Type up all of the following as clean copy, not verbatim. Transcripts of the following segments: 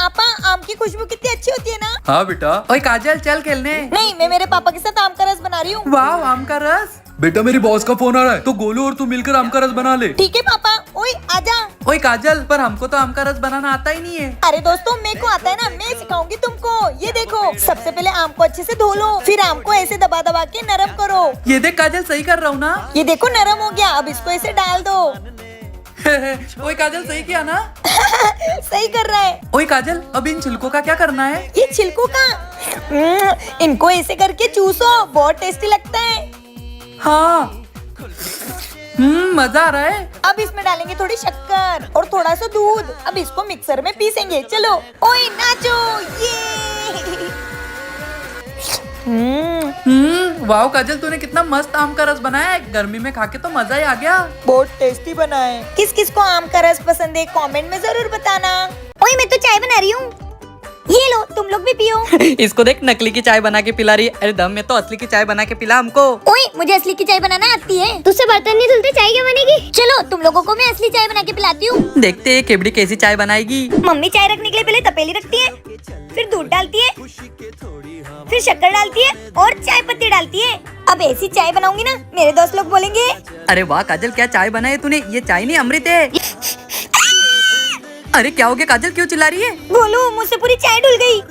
पापा आम की खुशबू कितनी अच्छी होती है ना। हाँ बेटा। ओए काजल चल खेलने। नहीं, मैं मेरे पापा के साथ आम का रस बना रही हूँ। वाह आम का रस। बेटा मेरी बॉस का फोन आ रहा है, तो गोलू और तू मिलकर आम का रस बना ले। ठीक है पापा। ओए आजा। ओए काजल, पर हमको तो आम का रस बनाना आता ही नहीं है। अरे दोस्तों, मेरे को आता है ना, मैं सिखाऊंगी तुमको। ये देखो, सबसे पहले आम को अच्छे से धो लो, फिर आम को ऐसे दबा दबा के नरम करो। ये देख काजल, सही कर रहा हूँ ना। ये देखो नरम हो गया, अब इसको ऐसे डाल दो। ओए काजल, सही किया ना। सही कर रहा है। ओए काजल, अब इन छिलकों का क्या करना है। ये छिलकों का इनको ऐसे करके चूसो, बहुत टेस्टी लगता है। हाँ मजा आ रहा है। अब इसमें डालेंगे थोड़ी शक्कर और थोड़ा सा दूध। अब इसको मिक्सर में पीसेंगे। चलो ओए नाचो ये। वाह काजल, तूने कितना मस्त आम का रस बनाया है। गर्मी में खा के तो मजा ही आ गया। बहुत टेस्टी बना है। किस किस को आम का रस पसंद है कमेंट में जरूर बताना। ओए मैं तो चाय बना रही हूँ, ये लो तुम लोग भी पियो। इसको देख, नकली की चाय बना के पिला रही है। अरे दम में तो असली की चाय बना के पिला हमको। ओए मुझे असली की चाय बनाना आती है। तुझसे बर्तन नहीं धुलते, चाय क्या बनेगी। चलो तुम लोगों को मैं असली चाय बना के पिलाती हूँ। देखते हैं केबड़ी कैसी चाय बनाएगी। मम्मी चाय रखने के लिए पहले तपेली रखती है, फिर दूध डालती है, फिर शक्कर डालती है और चाय पत्ती डालती है। अब ऐसी चाय बनाऊंगी ना, मेरे दोस्त लोग बोलेंगे अरे वाह काजल, क्या चाय बनाई तूने। ये चाय नहीं अमृत है। अरे क्या हो गया काजल, क्यों चिल्ला रही है। बोलू मुझसे पूरी चाय डुल गई।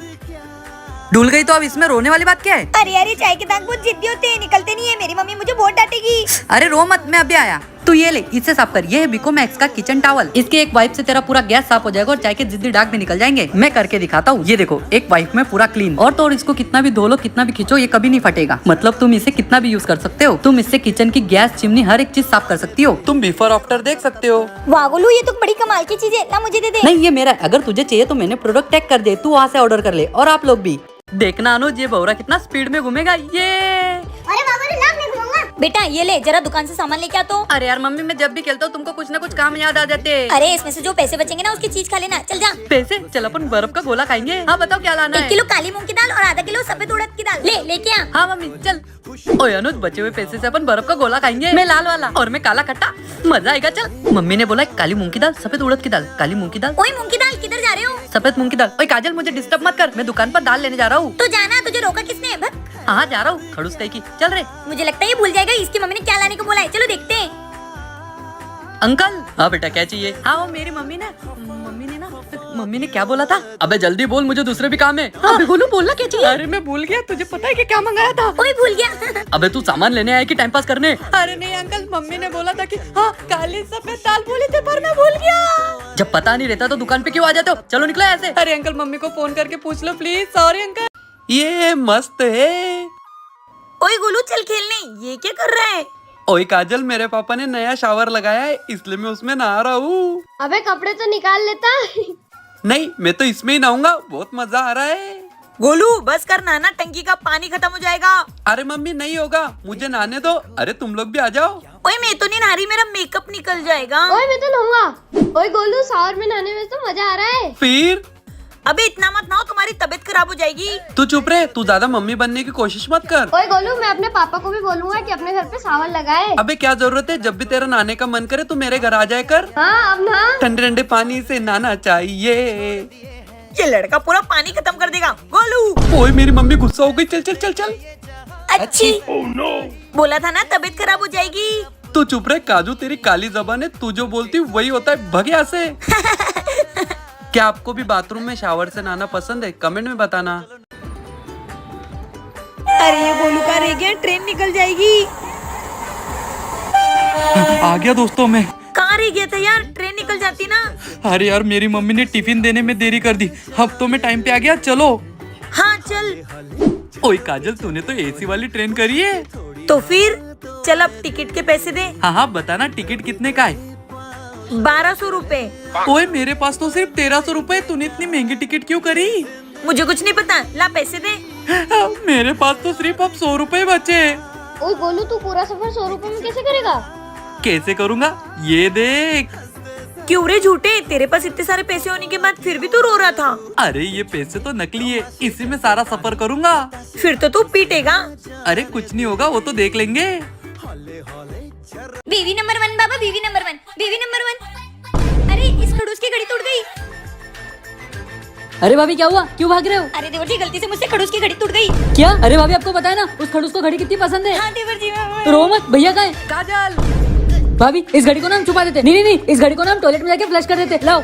डूल गई तो अब इसमें रोने वाली बात क्या है। अरे यार, ये चाय के दाग बहुत जिद्दी होते हैं, निकलते नहीं है। मेरी मम्मी मुझे बहुत डांटेगी। अरे रो मत, मैं अभी आया। तू ये ले, इससे साफ कर। ये है बिको मैक्स का किचन टॉवल। इसके एक वाइप से तेरा पूरा गैस साफ हो जाएगा और चाय के जिद्दी दाग भी निकल जाएंगे। मैं करके दिखाता हूँ। ये देखो, एक वाइप में पूरा क्लीन। और तो और इसको कितना भी धो लो, कितना भी खींचो, ये कभी नहीं फटेगा। मतलब तुम इसे कितना भी यूज कर सकते हो। तुम इससे किचन की गैस, चिमनी, हर एक चीज साफ कर सकती हो। तुम बिफोर आफ्टर देख सकते हो। वाह गोलू, ये तो बड़ी कमाल की चीज है। ला मुझे दे दे। नहीं, ये मेरा है। अगर तुझे चाहिए तो मैंने प्रोडक्ट टैग कर दे, तू वहाँ से ऑर्डर कर ले। और आप लोग भी देखना अनुज, ये भौरा कितना स्पीड में घूमेगा। ये अरे बाबा रे, लाभ नहीं घुमाऊंगा। बेटा ये ले, जरा दुकान से सामान लेके आ तो। अरे यार मम्मी, मैं जब भी खेलता हूँ तुमको कुछ ना कुछ काम याद आ जाते हैं। अरे इसमें से जो पैसे बचेंगे ना, उसकी चीज खा लेना। चल जा। पैसे? चल अपन बर्फ का गोला खाएंगे। हाँ बताओ क्या लाना 1 है। किलो काली मूंग की दाल और आधा किलो सफेद उड़द की दाल ले, लेके आ। हाँ मम्मी चल। ओए अनुज, बचे हुए पैसे से अपन बर्फ का गोला खाएंगे। मैं लाल वाला और मैं काला खट्टा, मजा आएगा। चल। मम्मी ने बोला काली मूंग की दाल, सफेद उड़द की दाल, काली मूंग की दाल। ओए मूंग की दाल किधर जा रहे हो। सफेद मूंग की दाल। ओए काजल, मुझे डिस्टर्ब मत कर, मैं दुकान पर दाल लेने जा रहा हूँ। तो जाना, तुझे रोका किसने। भग। हाँ जा रहा हूँ, खड़ूस कहीं की। चल रे। मुझे लगता है ये भूल जाएगा इसकी मम्मी ने क्या लाने को बोला है। चलो देखते हैं। अंकल। हाँ बेटा, क्या चाहिए। हाँ वो मेरी मम्मी ने क्या बोला था। अबे जल्दी बोल, मुझे दूसरे भी काम है। हाँ। अबे गोलू बोलना क्या चाहिए। अरे मैं भूल गया, तुझे पता है कि क्या मंगाया था। ओए भूल गया। अबे तू सामान लेने आया कि टाइम पास करने। अरे नहीं अंकल, मम्मी ने बोला था कि हाँ काली सफेद दाल बोली थी, पर मैं भूल गया। जब पता नहीं रहता तो दुकान पे क्यों आ जाते हो। चलो निकलो ऐसे। अरे अंकल, मम्मी को फोन करके पूछ लो प्लीज। Sorry uncle. ये मस्त है। ओए गोलू चल खेलने। ये क्या कर रहा है। ओए काजल, मेरे पापा ने नया शावर लगाया है, इसलिए मैं उसमें नहा रहा हूँ। अबे कपड़े तो निकाल लेता। नहीं, मैं तो इसमें ही नहाऊंगा, बहुत मजा आ रहा है। गोलू बस कर, नहाना, टंकी का पानी खत्म हो जाएगा। अरे मम्मी नहीं होगा, मुझे नहाने दो। अरे तुम लोग भी आ जाओ। ओए मैं तो नहीं नहा रही, मेरा मेकअप निकल जाएगा। ओए मैं तो नहाऊंगा। ओए गोलू, शावर में नहाने में तो मजा आ रहा है। फिर अबे इतना मत नहाओ, तुम्हारी तबीयत खराब हो जाएगी। तू चुप रहे, तू ज्यादा मम्मी बनने की कोशिश मत कर। ओए गोलू, मैं अपने पापा को भी बोलूंगा कि अपने घर पे शावर लगाए। अबे क्या जरूरत है, जब भी तेरा नहाने का मन करे तू मेरे घर आ जाए कर। हाँ अब नहा। ठंडे ठंडे पानी से नहाना चाहिए। ये लड़का पूरा पानी खत्म कर देगा। गोलू। ओए मेरी मम्मी गुस्सा हो गई। चल चल चल चल। अच्छी। बोला था ना तबीयत खराब हो जाएगी। तू चुप रहे काजू, तेरी काली जबान है, तू जो बोलती वही होता है, भग यहाँ से। क्या आपको भी बाथरूम में शावर से नहाना पसंद है, कमेंट में बताना। अरे ये गोलू का रह गया, ट्रेन निकल जाएगी। आ गया दोस्तों मैं। कहाँ रह गया था यार, ट्रेन निकल जाती ना। अरे यार, मेरी मम्मी ने टिफिन देने में देरी कर दी, अब तो मैं टाइम पे आ गया। चलो। हाँ चल। ओए काजल, तूने तो एसी वाली ट्रेन करी है। तो फिर चल, अब टिकट के पैसे दे। हाँ बताना, टिकट कितने का है। 1200 रुपए। ओए मेरे पास तो सिर्फ 1300 रुपए, तूने इतनी महंगी टिकट क्यों करी। मुझे कुछ नहीं पता, ला पैसे दे। मेरे पास तो सिर्फ अब 100 रुपए बचे। ओए गोलू, तू पूरा सफर 100 रुपए में कैसे करेगा। कैसे करूँगा, ये देख। क्यों रे झूठे, तेरे पास इतने सारे पैसे होने के बाद फिर भी तू रो रहा था। अरे ये पैसे तो नकली है, इसी में सारा सफर करूँगा। फिर तो तू पीटेगा। अरे कुछ नहीं होगा, वो तो देख लेंगे। बीवी नंबर 1 बाबा, बीवी नंबर 1, बीवी नंबर 1। अरे इस खड़ूस की घड़ी टूट गई। अरे भाभी क्या हुआ, क्यों भाग रहे हो? अरे देवर जी गलती से मुझसे खड़ूस की घड़ी टूट गई। क्या? अरे भाभी आपको पता है ना उस खड़ूस को घड़ी कितनी पसंद है। हाँ देवर जी तो रो मत, भैया कहाँ है? काजल भाभी इस घड़ी को ना हम छुपा देते। नहीं नहीं नहीं, इस घड़ी को ना हम टॉयलेट में जाके फ्लश कर देते। लाओ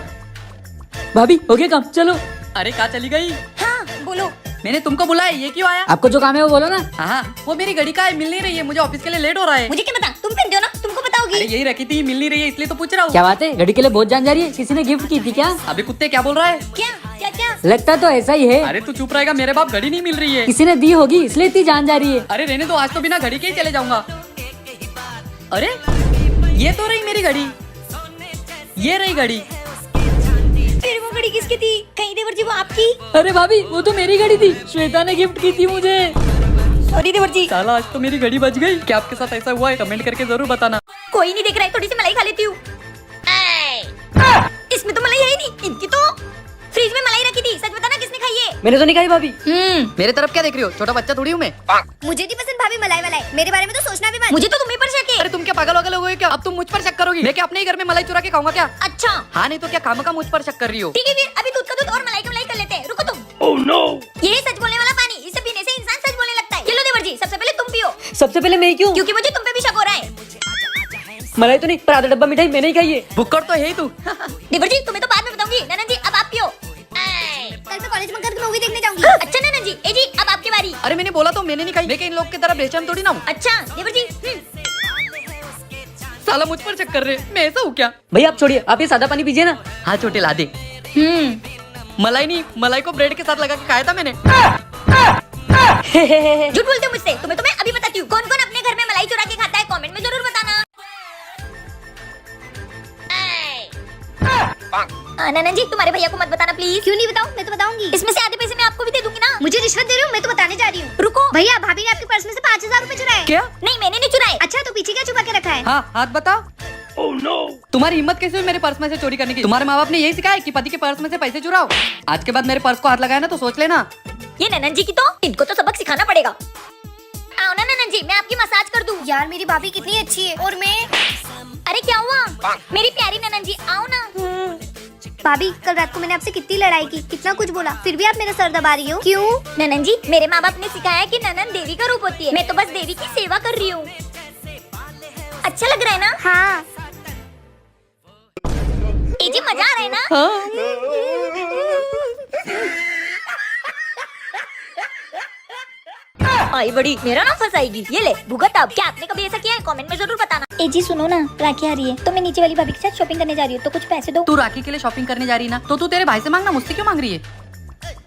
भाभी, हो गया काम, चलो। अरे कहाँ चली गई? हाँ बोलो। मैंने तुमको बुलाया, ये क्यों आया? आपको जो काम है वो बोलो ना। हाँ, वो मेरी घड़ी का है, मिल नहीं रही है, मुझे ऑफिस के लिए लेट हो रहा है। मुझे क्या पता, तुम पहनते हो ना, तुमको अरे बताओगी। यही रखी थी, मिल नहीं रही है, इसलिए तो पूछ रहा हूँ। क्या बात है, घड़ी के लिए बहुत जान जा रही है। किसी ने गिफ्ट की थी क्या? अबे कुत्ते क्या बोल रहा है? क्या क्या क्या? लगता तो ऐसा ही है। अरे तू चुप रहेगा, मेरे बाप घड़ी नहीं मिल रही है। किसी ने दी होगी इसलिए इतनी जान जा रही है। अरे रहने दो, आज तो बिना घड़ी के ही चले जाऊंगा। अरे ये तो रही मेरी घड़ी, ये रही घड़ी। फिर वो घड़ी किसकी थी? कहीं देवर जी वो आपकी? अरे भाभी वो तो मेरी घड़ी थी, श्वेता ने गिफ्ट की थी मुझे। सॉरी देवर जी। साला आज तो मेरी घड़ी बच गई। क्या आपके साथ ऐसा हुआ है? कमेंट करके जरूर बताना। कोई नहीं देख रहा है, थोड़ी सी मलाई खा लेती हूँ। इसमें तो मलाई है ही नहीं। इनकी तो फ्रिज में मलाई रखी थी, सच बताना किसने खाई है? मैंने तो नहीं खाई भाभी। मेरे तरफ क्या देख रही हो? छोटा बच्चा थोड़ी हूँ मैं। मुझे नहीं पसंद भाभी मलाई मलाई, मेरे बारे में तो सोचना भी मत। मुझे तो तुम्हें पर शक है। अरे तुम क्या पागल वगल हो गए क्या? अब तुम मुझ पर शक करोगी? मैं क्या अपने ही घर में मलाई चुरा के खाऊंगा क्या? अच्छा हाँ नहीं तो क्या खामखा मुझ पर शक कर रही हो? ठीक है, फिर अभी दूध का दूध और मलाई का मलाई कर लेते हैं। रुको तुम। ये है सच बोलने वाला पानी, इसे पीने से इंसान सच बोलने लगता है। ये लो देवर जी, सबसे पहले तुम पियो, सबसे पहले मैं क्यों? क्योंकि मुझे तुम पे भी शक हो रहा है। मलाई तो नहीं, पर आधा डब्बा मिठाई मैंने ही खाई है। बुक्कड़ तो है ही तू। देवर जी तुम्हें तो बाद में बताऊंगी। ननन जी अब आप पियो। कल मैं कॉलेज में करके मूवी देखने जाऊंगी। अच्छा ननन जी, ए जी अब आपकी बारी। अरे मैंने बोला तो मैंने नहीं खाई। मैं क्या इन लोग की तरह बेचैन थोड़ी ना हूँ। अच्छा देवर जी साला मुझ पर शक कर रहे, मैं ऐसा हूँ क्या? भैया आप छोड़िए, आप ये सादा पानी पीजिए ना। हाँ छोटे ला दे। मलाई नहीं, मलाई को ब्रेड के साथ लगा के खाया था मैंने। झूठ बोलते हो मुझसे। तुम्हें तो मैं अभी बताती हूँ कौन कौन अपने घर में मलाई चुरा के खाता है। कमेंट में जरूर बताना। ननन जी तुम्हारे भैया को मत बताना प्लीज। क्यों नहीं बताऊं? मैं तो बताऊंगी। इसमें से आधे पैसे मैं आपको भी दे दूंगी ना। मुझे रिश्वत दे रही हूँ, मैं तो बताने जा रही हूँ। रुको भैया, भाभी ने आपके पर्स में से 5000 रूपए चुराए। क्या? नहीं मैंने नहीं चुराए। अच्छा तो पीछे क्या छुपा के रखा है? हाँ हाथ बता। तुम्हारी हिम्मत कैसे हुई मेरे पर्स में से चोरी करने की? तुम्हारे माँ बाप ने यही सिखाया कि पति के पर्स में से पैसे चुराओ। आज के बाद मेरे पर्स को हाथ लगाया ना तो सोच लेना। ये ननन जी की तो, इनको तो सबक सिखाना पड़ेगा। आओ ना ननन जी, मैं आपकी मसाज कर दूं। यार मेरी भाभी कितनी अच्छी है। और मैं, अरे क्या हुआ? मेरी प्यारी ननन जी आओ ना। भाभी कल रात को मैंने आपसे कितनी लड़ाई की, कितना कुछ बोला, फिर भी आप मेरा सर दबा रही हो। क्यों? ननन जी मेरे माँ बाप ने सिखाया है कि ननन देवी का रूप होती है। मैं तो बस देवी की सेवा कर रही हूँ। अच्छा लग रहा है ना? हाँ। ए जी मजा आ रहा है ना? आई बड़ी, मेरा नाम फंसाएगी। ये ले भुगत अब। क्या आपने कभी ऐसा किया है? कमेंट में जरूर बताना। ए जी सुनो ना, राखी आ रही है तो मैं नीचे वाली भाभी के साथ शॉपिंग करने जा रही हूँ, तो कुछ पैसे दो। तू राखी के लिए शॉपिंग करने जा रही ना, तो तू तेरे भाई से मांगना, मुझसे क्यों मांग रही है?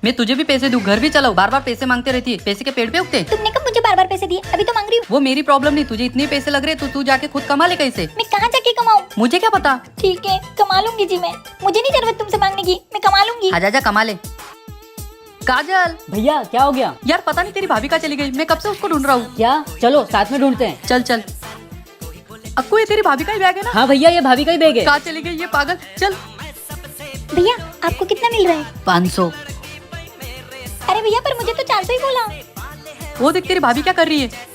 मैं तुझे भी पैसे दूं, घर भी चलाओ, बार बार पैसे मांगते रहती है। पैसे के पेड़ पे उगते? तुमने कब मुझे बार बार पैसे दिए? अभी तो मांग रही हूँ। वो मेरी प्रॉब्लम नहीं, तुझे इतने पैसे लग रहे तो तू जाके खुद कमा ले कैसे। मैं कहाँ जाके कमाऊँ? मुझे क्या पता। ठीक है कमा लूंगी जी मैं, मुझे नहीं जरूरत तुमसे मांगने की, मैं कमा लूंगी। आजा जा कमा ले। काजल भैया क्या हो गया? यार पता नहीं तेरी भाभी कहाँ चली गई, मैं कब से उसको ढूंढ रहा हूँ। क्या? चलो साथ में ढूंढते हैं। चल चल। अक्कू ये तेरी भाभी का ही बैग है ना? हाँ भैया ये भाभी का ही बैग है। कहाँ चली गई ये पागल? चल। भैया आपको कितना मिल रहा है? 500। अरे भैया पर मुझे तो 400 ही बोला। वो देख तेरी भाभी क्या कर रही है।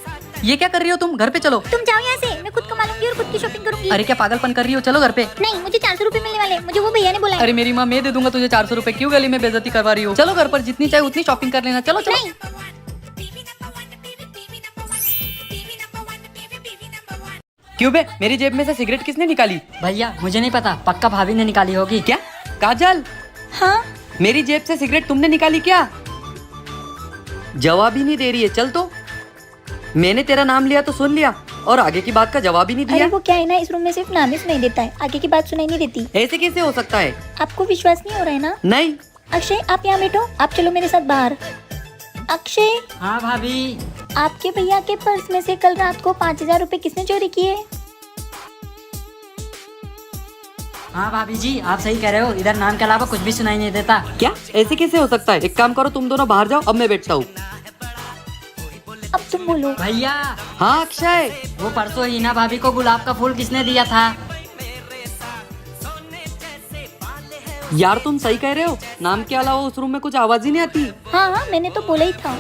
ये क्या कर रही हो तुम? घर पे चलो। तुम जाओ यहाँ से, मैं खुद कमा लूंगी और खुद की शॉपिंग करूंगी। अरे क्या पागलपन कर रही हो? चलो घर पे। नहीं मुझे 400 रुपए मिलने वाले, मुझे वो भैया ने बोला है। अरे मेरी माँ, मैं दे दूंगा तुझे 400 रुपए। क्यों गली में बेइज्जती करवा रही हो? चलो घर पर, जितनी चाहे उतनी शॉपिंग कर लेना। चलो चलो। नहीं क्यों बे, मेरी जेब में से सिगरेट किसने निकाली? भैया मुझे नहीं पता, पक्का भाभी ने निकाली होगी। क्या? काजल हाँ मेरी जेब से सिगरेट तुमने निकाली क्या? जवाब ही नहीं दे रही है। चल तो, मैंने तेरा नाम लिया तो सुन लिया और आगे की बात का जवाब ही नहीं अरे दिया। वो क्या है ना, इस रूम में सिर्फ नाम ही सुनाई देता है, आगे की बात सुनाई नहीं देती। ऐसे कैसे हो सकता है? आपको विश्वास नहीं हो रहा है ना? नहीं। अक्षय आप यहाँ बैठो, आप चलो मेरे साथ बाहर। अक्षय हाँ भाभी। आपके भैया के पर्स में से कल रात को 5000 रुपए किसने चोरी किए? हाँ भाभी जी आप सही कह रहे हो, इधर नाम के अलावा कुछ भी सुनाई नहीं देता। क्या? ऐसे कैसे हो सकता है? एक काम करो, तुम दोनों बाहर जाओ, अब मैं बैठता हूँ। अब तुम बोलो। भैया हाँ अक्षय, वो परसों हीना भाभी को गुलाब का फूल किसने दिया था? यार तुम सही कह रहे हो, नाम के अलावा उस रूम में कुछ आवाज ही नहीं आती। हाँ हाँ मैंने तो बोला ही था।